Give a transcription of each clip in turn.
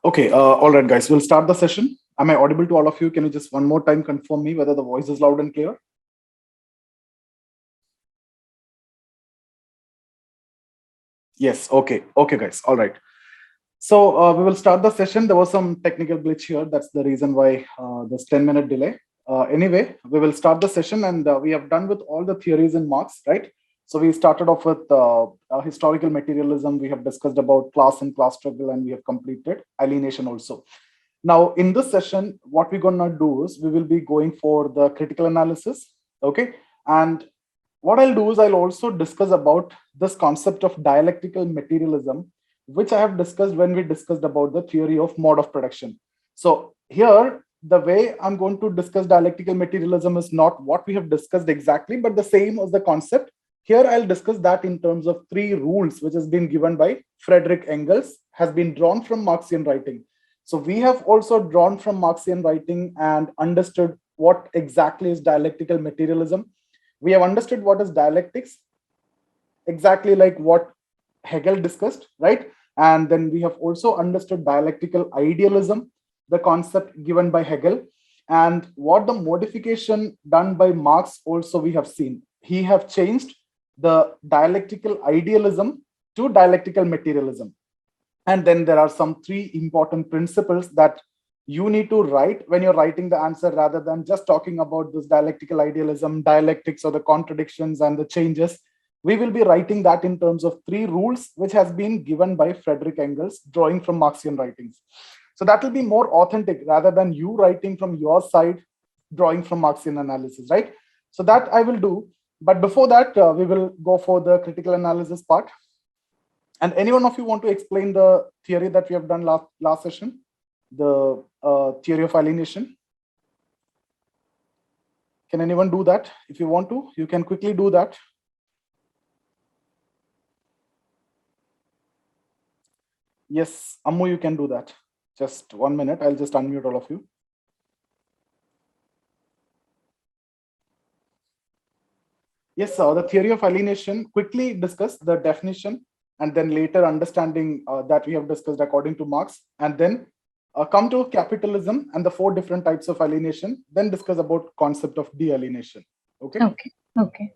Okay, all right, guys, we'll start the session. Am I audible to all of you? Can you just one more time confirm me whether the voice is loud and clear? Yes, okay. Okay, guys, all right. So we will start the session. There was some technical glitch here. That's the reason why there's 10-minute delay. Anyway, we will start the session and we have done with all the theories in Marx, right? So we started off with historical materialism. We have discussed about class and class struggle, and we have completed alienation also. Now, in this session, what we're going to do is we will be going for the critical analysis, okay? And what I'll do is I'll also discuss about this concept of dialectical materialism, which I have discussed when we discussed about the theory of mode of production. So here, the way I'm going to discuss dialectical materialism is not what we have discussed exactly, but the same as the concept. Here, I'll discuss that in terms of three rules, which has been given by Frederick Engels, has been drawn from Marxian writing. So we have also drawn from Marxian writing and understood what exactly is dialectical materialism. We have understood what is dialectics, exactly like what Hegel discussed, right? And then we have also understood dialectical idealism, the concept given by Hegel, and what the modification done by Marx also we have seen. He have changed the dialectical idealism to dialectical materialism. And then there are some three important principles that you need to write when you're writing the answer, rather than just talking about this dialectical idealism, dialectics, or the contradictions and the changes. We will be writing that in terms of three rules, which has been given by Frederick Engels, drawing from Marxian writings. So that will be more authentic rather than you writing from your side, drawing from Marxian analysis, right? So that I will do. But before that, we will go for the critical analysis part. And any one of you want to explain the theory that we have done last session, the theory of alienation? Can anyone do that? If you want to, you can quickly do that. Yes, Ammu, you can do that. Just 1 minute. I'll just unmute all of you. Yes, sir. The theory of alienation, quickly discuss the definition, and then later understanding that we have discussed according to Marx, and then come to capitalism and the four different types of alienation, then discuss about concept of de-alienation. Okay. Okay.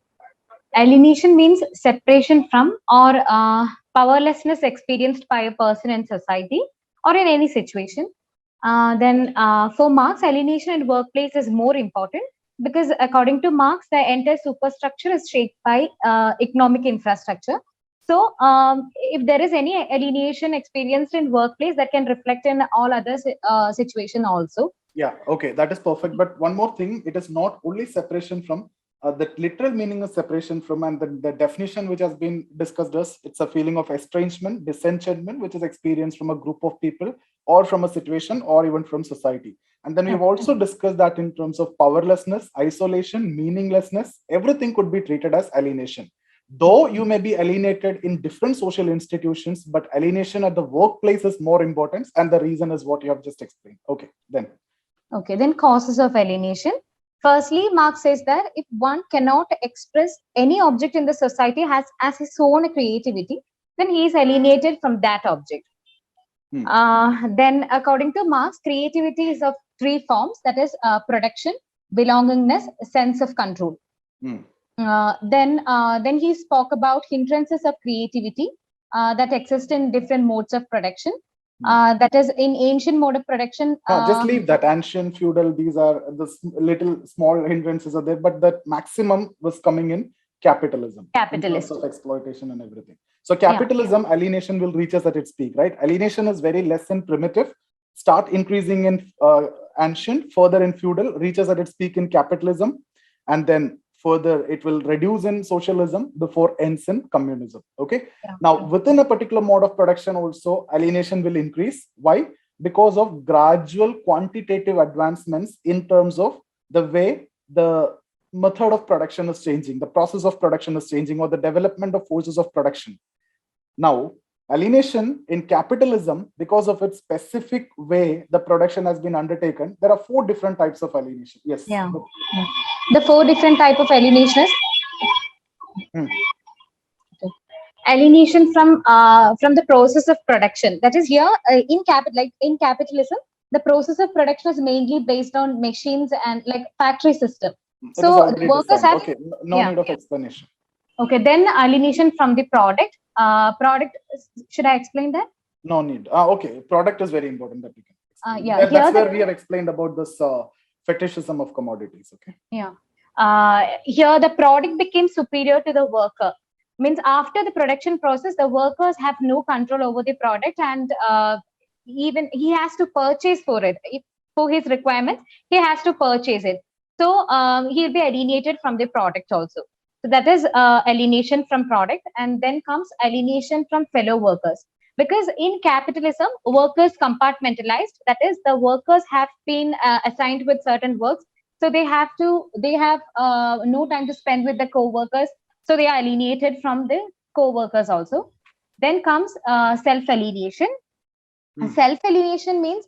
Alienation means separation from or powerlessness experienced by a person in society or in any situation. Then for Marx, alienation in workplace is more important because according to Marx, the entire superstructure is shaped by economic infrastructure. So if there is any alienation experienced in workplace, that can reflect in all other situation also. Yeah, okay, that is perfect. But one more thing, it is not only separation from, the literal meaning is separation from, and the definition which has been discussed is it's a feeling of estrangement, disenchantment, which is experienced from a group of people or from a situation or even from society. And then we've also discussed that in terms of powerlessness, isolation, meaninglessness, everything could be treated as alienation. Though you may be alienated in different social institutions, but alienation at the workplace is more important. And the reason is what you have just explained. Okay, then. Okay, then causes of alienation. Firstly, Marx says that if one cannot express any object in the society as his own creativity, then he is alienated from that object. Then, according to Marx, creativity is of three forms, that is production, belongingness, sense of control. Then he spoke about hindrances of creativity that exist in different modes of production. That is in ancient mode of production. Just leave that ancient, feudal, these are the little small hindrances are there, but the maximum was coming in capitalism. Capitalism. In terms of exploitation and everything. So capitalism, alienation will reach us at its peak, right? Alienation is very less in primitive, start increasing in ancient, further in feudal, reaches at its peak in capitalism, and then further it will reduce in socialism before ends in communism. Okay. Now within a particular mode of production also, alienation will increase. Why? Because of gradual quantitative advancements in terms of the way the method of production is changing, the process of production is changing, or the development of forces of production. Now, alienation in capitalism, because of its specific way the production has been undertaken, there are four different types of alienation. Yes. Yeah. The four different type of alienation is alienation from the process of production. That is here in capitalism, the process of production is mainly based on machines and like factory system. It is So already the workers defined. have Okay, no yeah. need of explanation. Okay, then alienation from the product. Product. Should I explain that? No need. Okay, product is very important that we can explain. Yeah. That's where we have explained about this fetishism of commodities. Okay. Yeah. Here the product became superior to the worker. Means after the production process, the workers have no control over the product, and even he has to purchase for it. If, for his requirements, he has to purchase it. So he'll be alienated from the product also. So that is alienation from product, and then comes alienation from fellow workers. Because in capitalism, workers compartmentalized. That is, the workers have been assigned with certain works, so they have no time to spend with the co-workers, so they are alienated from the co-workers also. Then comes self-alienation. Self-alienation means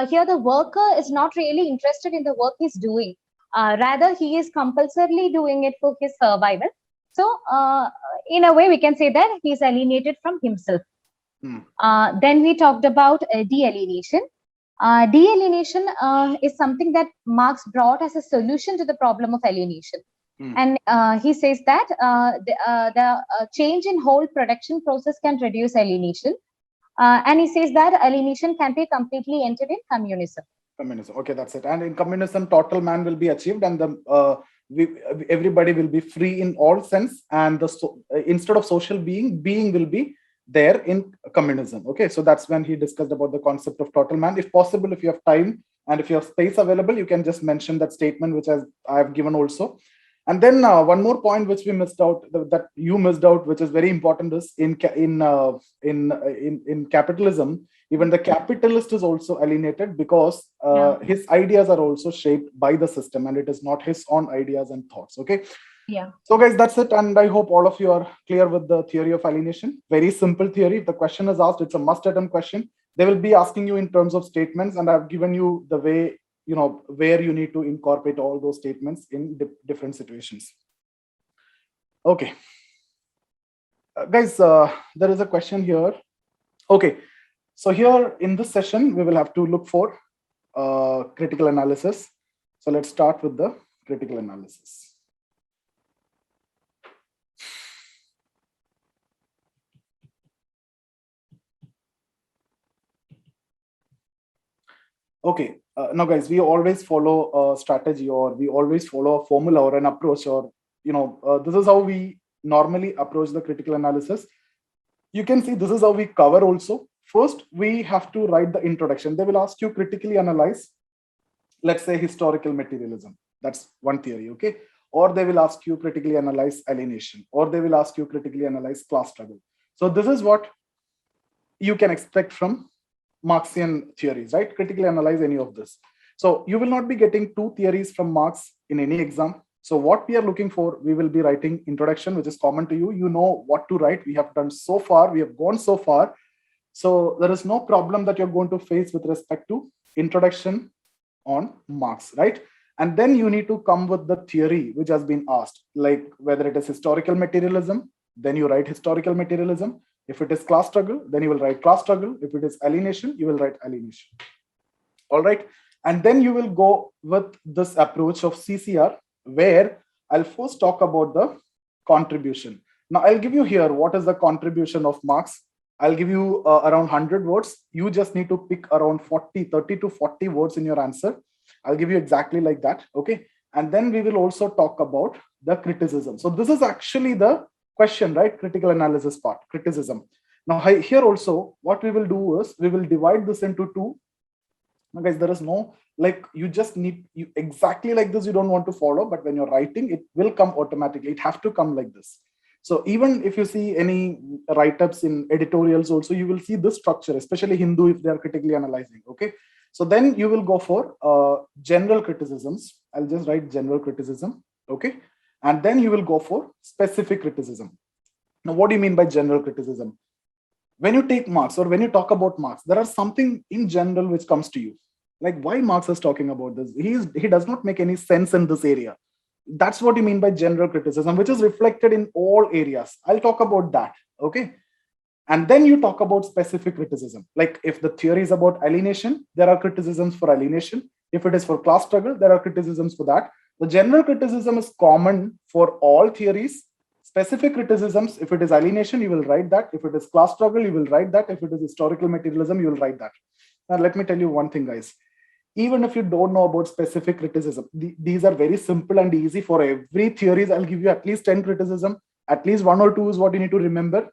here the worker is not really interested in the work he's doing, rather he is compulsorily doing it for his survival. So in a way we can say that he is alienated from himself. Then we talked about de-alienation. De-alienation is something that Marx brought as a solution to the problem of alienation. And he says that the change in whole production process can reduce alienation. And he says that alienation can be completely ended in communism. Communism. Okay, that's it. And in communism, total man will be achieved, and everybody will be free in all sense. And instead of social being will be there in communism. Okay, so that's when he discussed about the concept of total man. If possible, if you have time and if you have space available, you can just mention that statement which I have given also. And then one more point which we missed out, that you missed out, which is very important, is in capitalism, even the capitalist is also alienated because his ideas are also shaped by the system, and it is not his own ideas and thoughts. Okay. Yeah. So guys, that's it. And I hope all of you are clear with the theory of alienation. Very simple theory. If the question is asked, it's a must attempt question. They will be asking you in terms of statements, and I've given you the way, where you need to incorporate all those statements in different situations. Okay. Guys, there is a question here. Okay. So here in this session, we will have to look for critical analysis. So let's start with the critical analysis. Okay, now guys, we always follow a strategy, or we always follow a formula or an approach, or this is how we normally approach the critical analysis. You can see this is how we cover also. First, we have to write the introduction. They will ask you critically analyze, let's say, historical materialism. That's one theory, okay? Or they will ask you critically analyze alienation, or they will ask you critically analyze class struggle. So this is what you can expect from Marxian theories, right? Critically analyze any of this. So you will not be getting two theories from Marx in any exam. So what we are looking for, we will be writing introduction, which is common to you. You know what to write. We have done so far. We have gone so far. So there is no problem that you're going to face with respect to introduction on Marx, right? And then you need to come with the theory which has been asked, like whether it is historical materialism, then you write historical materialism. If it is class struggle, then you will write class struggle. If it is alienation, you will write alienation. All right. And then you will go with this approach of CCR, where I'll first talk about the contribution. Now, I'll give you here what is the contribution of Marx. I'll give you around 100 words. You just need to pick around 30 to 40 words in your answer. I'll give you exactly like that. Okay. And then we will also talk about the criticism. So this is actually the question, right? Critical analysis part, criticism. Now here also, what we will do is we will divide this into two. Now guys, there is no, like, you just need, you exactly like this, you don't want to follow, but when you're writing, it will come automatically. It has to come like this. So even if you see any write-ups in editorials also, you will see this structure, especially Hindu, if they are critically analyzing. Okay. So then you will go for general criticisms. I'll just write general criticism. Okay. And then you will go for specific criticism. Now, what do you mean by general criticism? When you take Marx, or when you talk about Marx, there are something in general which comes to you. Like, why Marx is talking about this? He does not make any sense in this area. That's what you mean by general criticism, which is reflected in all areas. I'll talk about that. Okay. And then you talk about specific criticism. Like if the theory is about alienation, there are criticisms for alienation. If it is for class struggle, there are criticisms for that. The general criticism is common for all theories. Specific criticisms, if it is alienation, you will write that. If it is class struggle, you will write that. If it is historical materialism, you will write that. Now, let me tell you one thing, guys. Even if you don't know about specific criticism, these are very simple and easy for every theories. I'll give you at least 10 criticism. At least 1 or 2 is what you need to remember.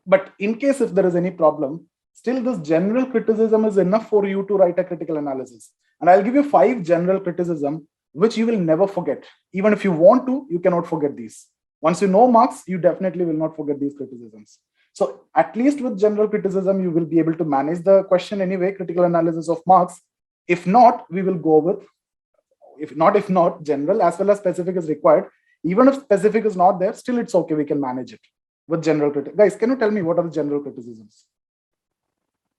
But in case if there is any problem, still this general criticism is enough for you to write a critical analysis. And I'll give you 5 general criticism, which you will never forget. Even if you want to, you cannot forget these. Once you know Marx, you definitely will not forget these criticisms. So at least with general criticism, you will be able to manage the question anyway, critical analysis of Marx. If not, we will go with, if not, general as well as specific is required. Even if specific is not there, still it's okay, we can manage it with general criticism. Guys, can you tell me what are the general criticisms?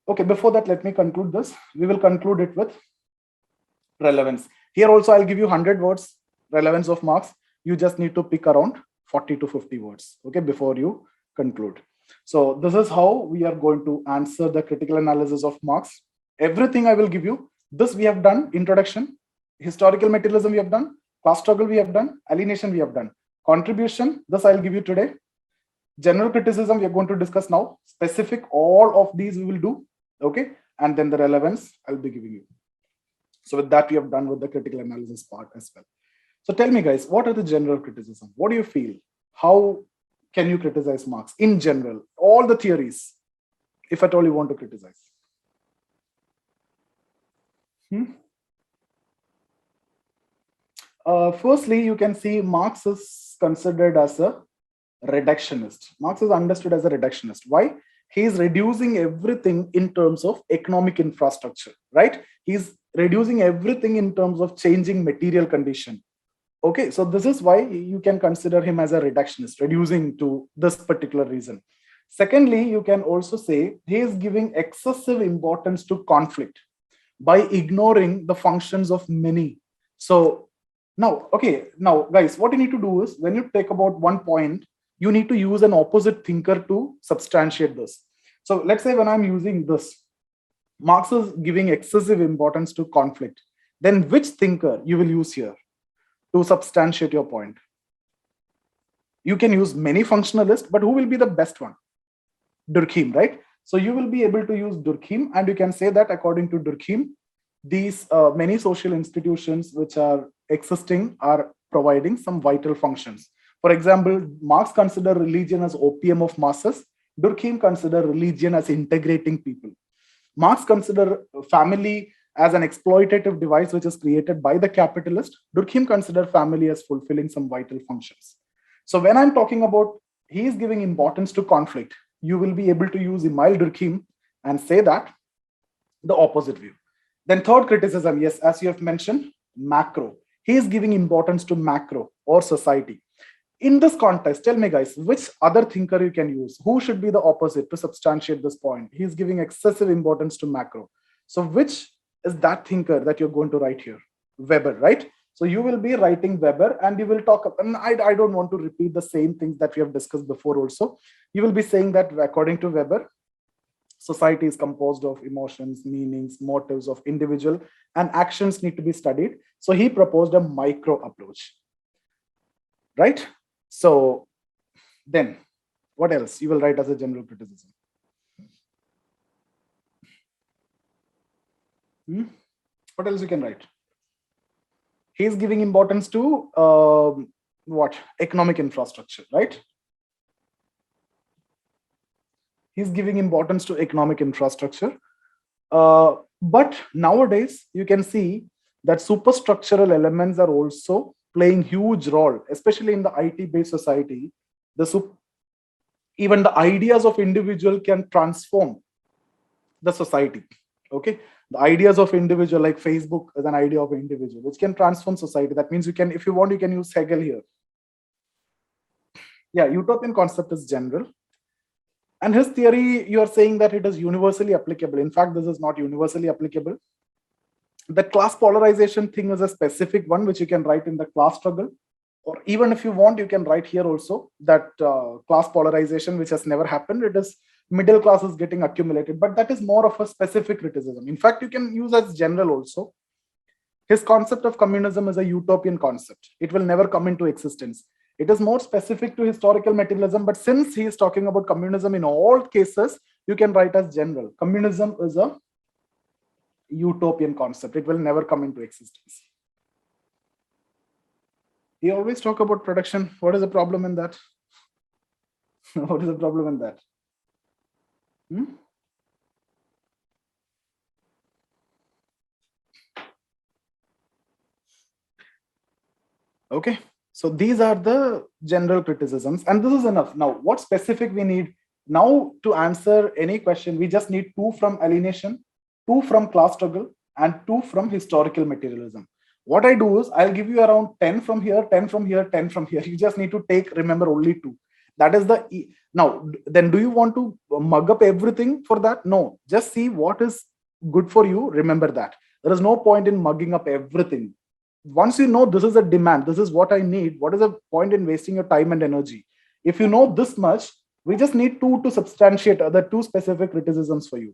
Okay, before that, let me conclude this. We will conclude it with relevance. Here also, I'll give you 100 words, relevance of Marx. You just need to pick around 40 to 50 words, okay, before you conclude. So this is how we are going to answer the critical analysis of Marx. Everything I will give you. This we have done, introduction, historical materialism we have done, class struggle we have done, alienation we have done. Contribution, this I'll give you today. General criticism we are going to discuss now. Specific, all of these we will do, okay? And then the relevance I'll be giving you. So with that, we have done with the critical analysis part as well. So tell me, guys, what are the general criticism? What do you feel? How can you criticize Marx in general? All the theories, if at all you want to criticize. Firstly, you can see Marx is considered as a reductionist. Marx is understood as a reductionist. Why? He is reducing everything in terms of economic infrastructure, right? He's reducing everything in terms of changing material condition. Okay, so this is why you can consider him as a reductionist, reducing to this particular reason. Secondly, you can also say he is giving excessive importance to conflict by ignoring the functions of many. So now, okay, now guys, what you need to do is when you take about one point, you need to use an opposite thinker to substantiate this. So let's say when I'm using this, Marx is giving excessive importance to conflict. Then which thinker you will use here to substantiate your point? You can use many functionalists, but who will be the best one? Durkheim, right? So you will be able to use Durkheim, and you can say that according to Durkheim, these many social institutions which are existing are providing some vital functions. For example, Marx consider religion as opium of masses. Durkheim consider religion as integrating people. Marx consider family as an exploitative device which is created by the capitalist. Durkheim consider family as fulfilling some vital functions. So when I'm talking about he is giving importance to conflict, you will be able to use Emile Durkheim and say that the opposite view. Then third criticism, yes, as you have mentioned, macro. He is giving importance to macro or society. In this context, tell me guys, which other thinker you can use? Who should be the opposite to substantiate this point? He is giving excessive importance to macro. So which is that thinker that you're going to write here? Weber, right? So you will be writing Weber and you will talk, and I don't want to repeat the same things that we have discussed before also. You will be saying that according to Weber, society is composed of emotions, meanings, motives of individual, and actions need to be studied. So he proposed a micro approach, right? So then what else you will write as a general criticism? What else you can write? He's giving importance to what? Economic infrastructure, right? He's giving importance to economic infrastructure. But nowadays, you can see that superstructural elements are also playing huge role, especially in the IT-based society. Even the ideas of individual can transform the society. Okay, the ideas of individual, like Facebook is an idea of individual, which can transform society. That means you can, if you want, you can use Hegel here. Yeah, utopian concept is general. And his theory, you are saying that it is universally applicable. In fact, this is not universally applicable. The class polarization thing is a specific one which you can write in the class struggle, or even if you want, you can write here also that class polarization, which has never happened. It is middle class is getting accumulated, but that is more of a specific criticism. In fact, you can use as general also. His concept of communism is a utopian concept. It will never come into existence. It is more specific to historical materialism, but since he is talking about communism in all cases, you can write as general. Communism is a utopian concept. It will never come into existence. He always talk about production. What is the problem in that? What is the problem in that? Okay, so these are the general criticisms, and this is enough. Now, what specific we need now to answer any question? We just need 2 from alienation, 2 from class struggle, and 2 from historical materialism. What I do is I'll give you around 10 from here, 10 from here, 10 from here. You just need to remember only 2. That is the now. Then do you want to mug up everything for that? No, just see what is good for you. Remember that. There is no point in mugging up everything. Once you know this is a demand, this is what I need, what is the point in wasting your time and energy? If you know this much, we just need 2 to substantiate other 2 specific criticisms for you.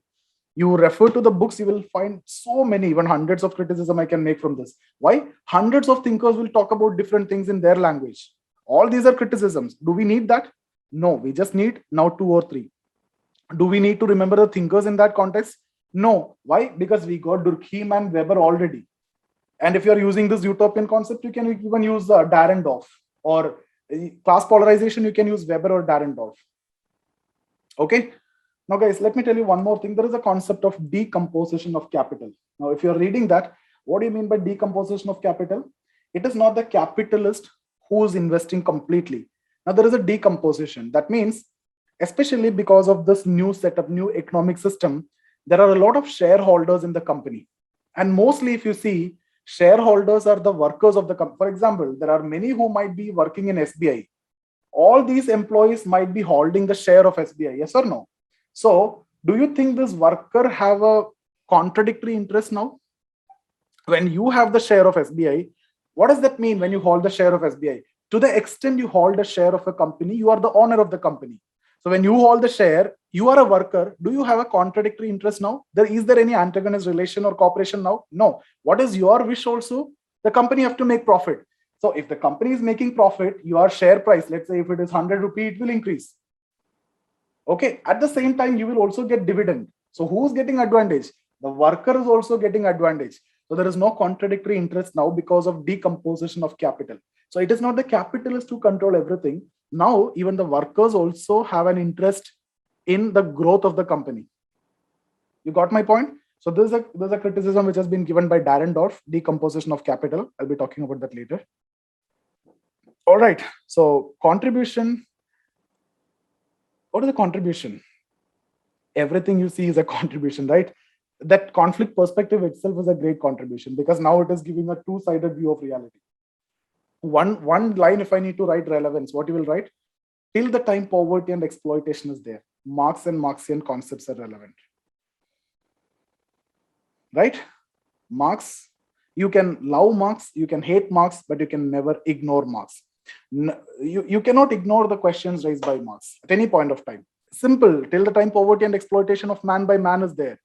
You refer to the books, you will find so many, even hundreds of criticism I can make from this. Why? Hundreds of thinkers will talk about different things in their language. All these are criticisms. Do we need that? No, we just need now 2 or 3. Do we need to remember the thinkers in that context? No. Why? Because we got Durkheim and Weber already. And if you're using this utopian concept, you can even use Dahrendorf, or class polarization, you can use Weber or Dahrendorf. Okay. Now, guys, let me tell you one more thing. There is a concept of decomposition of capital. Now, if you're reading that, what do you mean by decomposition of capital? It is not the capitalist who is investing completely. Now, there is a decomposition. That means, especially because of this new setup, new economic system, there are a lot of shareholders in the company. And mostly, if you see, shareholders are the workers of the company. For example, there are many who might be working in SBI. All these employees might be holding the share of SBI, yes or no? So, do you think this worker have a contradictory interest now? When you have the share of SBI, what does that mean when you hold the share of SBI? To the extent you hold a share of a company, you are the owner of the company. So when you hold the share, you are a worker. Do you have a contradictory interest now? Is there any antagonist relation or cooperation now? No. What is your wish also? The company have to make profit. So if the company is making profit, your share price, let's say if it is 100 rupee, it will increase. Okay. At the same time, you will also get dividend. So who's getting advantage? The worker is also getting advantage. So there is no contradictory interest now because of decomposition of capital. So it is not the capitalists who control everything. Now, even the workers also have an interest in the growth of the company. You got my point? So there's a criticism which has been given by Dahrendorf, decomposition of capital. I'll be talking about that later. All right. So contribution. What is the contribution? Everything you see is a contribution, right? That conflict perspective itself is a great contribution because now it is giving a two-sided view of reality. One line, if I need to write relevance, what you will write? Till the time poverty and exploitation is there, Marx and Marxian concepts are relevant. Right? Marx, you can love Marx, you can hate Marx, but you can never ignore Marx. You cannot ignore the questions raised by Marx at any point of time. Simple, till the time poverty and exploitation of man by man is there.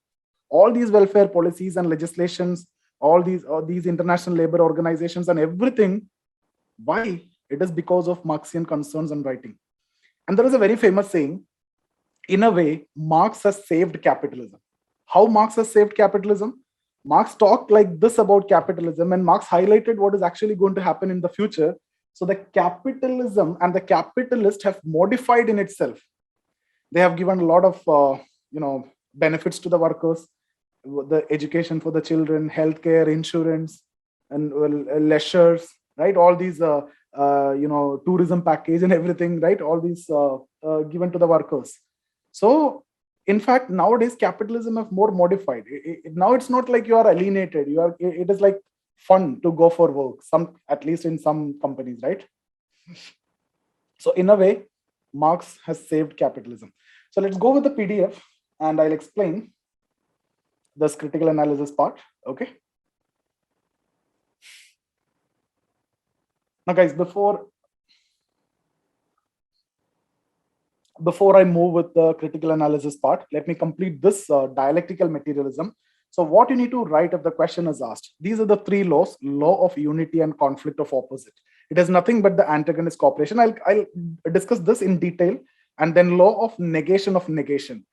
All these welfare policies and legislations, all these international labor organizations and everything, why? It is because of Marxian concerns and writing. And there is a very famous saying, in a way, Marx has saved capitalism. How Marx has saved capitalism? Marx talked like this about capitalism, and Marx highlighted what is actually going to happen in the future. So the capitalism and the capitalist have modified in itself. They have given a lot of benefits to the workers, the education for the children, healthcare, insurance, and leisures, right? All these tourism package and everything, right? All these given to the workers. So in fact, nowadays capitalism have more modified. Now it's not like you are alienated. It is like fun to go for work. At least in some companies, right? So in a way, Marx has saved capitalism. So let's go with the PDF, and I'll explain this critical analysis part. Okay. Now, guys, before I move with the critical analysis part, let me complete this dialectical materialism. So what you need to write if the question is asked, these are the three laws: law of unity and conflict of opposite. It is nothing but the antagonist cooperation. I'll discuss this in detail. And then law of negation of negation.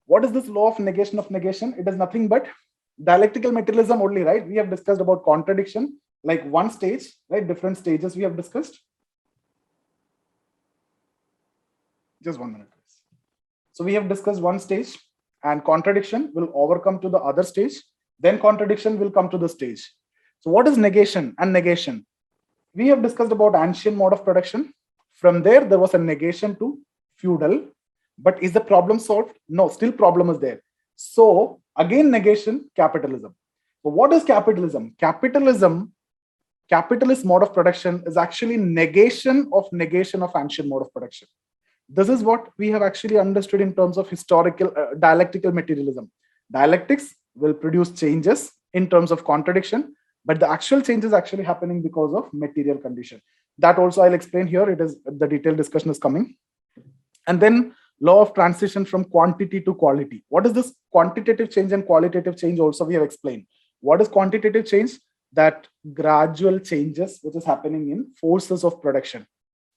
What is this law of negation of negation? It is nothing but dialectical materialism only, right? We have discussed about contradiction, like one stage, right? Different stages we have discussed. Just 1 minute. So we have discussed one stage, and contradiction will overcome to the other stage. Then contradiction will come to the stage. So what is negation and negation? We have discussed about ancient mode of production. From there was a negation to feudal. But is the problem solved? No, still problem is there. So again, negation, capitalism. So what is capitalism? Capitalist mode of production is actually negation of ancient mode of production. This is what we have actually understood in terms of historical dialectical materialism. Dialectics will produce changes in terms of contradiction, but the actual change is actually happening because of material condition. That also I'll explain here. It is the detailed discussion is coming. And then law of transition from quantity to quality. What is this quantitative change and qualitative change? Also we have explained. What is quantitative change? That gradual changes which is happening in forces of production.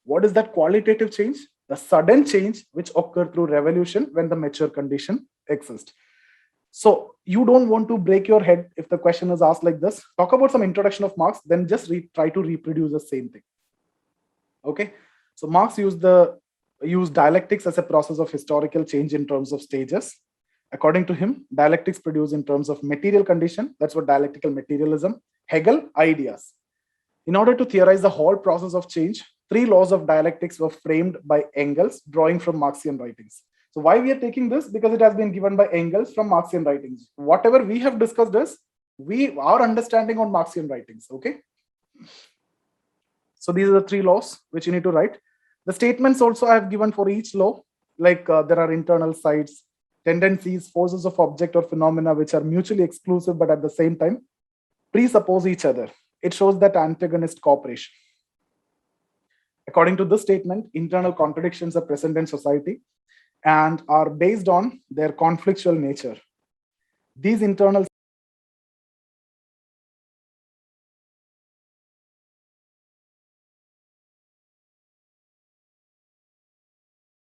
What is that qualitative change? The sudden change which occur through revolution when the mature condition exists. So you don't want to break your head if the question is asked like this. Talk about some introduction of Marx, then just try to reproduce the same thing. Okay, so Marx used dialectics as a process of historical change in terms of stages. According to him, dialectics produce in terms of material condition. That's what dialectical materialism. Hegel, ideas. In order to theorize the whole process of change, 3 laws of dialectics were framed by Engels, drawing from Marxian writings. So why we are taking this? Because it has been given by Engels from Marxian writings. Whatever we have discussed is our understanding on Marxian writings. Okay. So these are the 3 laws which you need to write. The statements also I have given for each law, like there are internal sides, tendencies, forces of object or phenomena which are mutually exclusive but at the same time presuppose each other. It shows that antagonist cooperation. According to this statement, internal contradictions are present in society and are based on their conflictual nature. These internal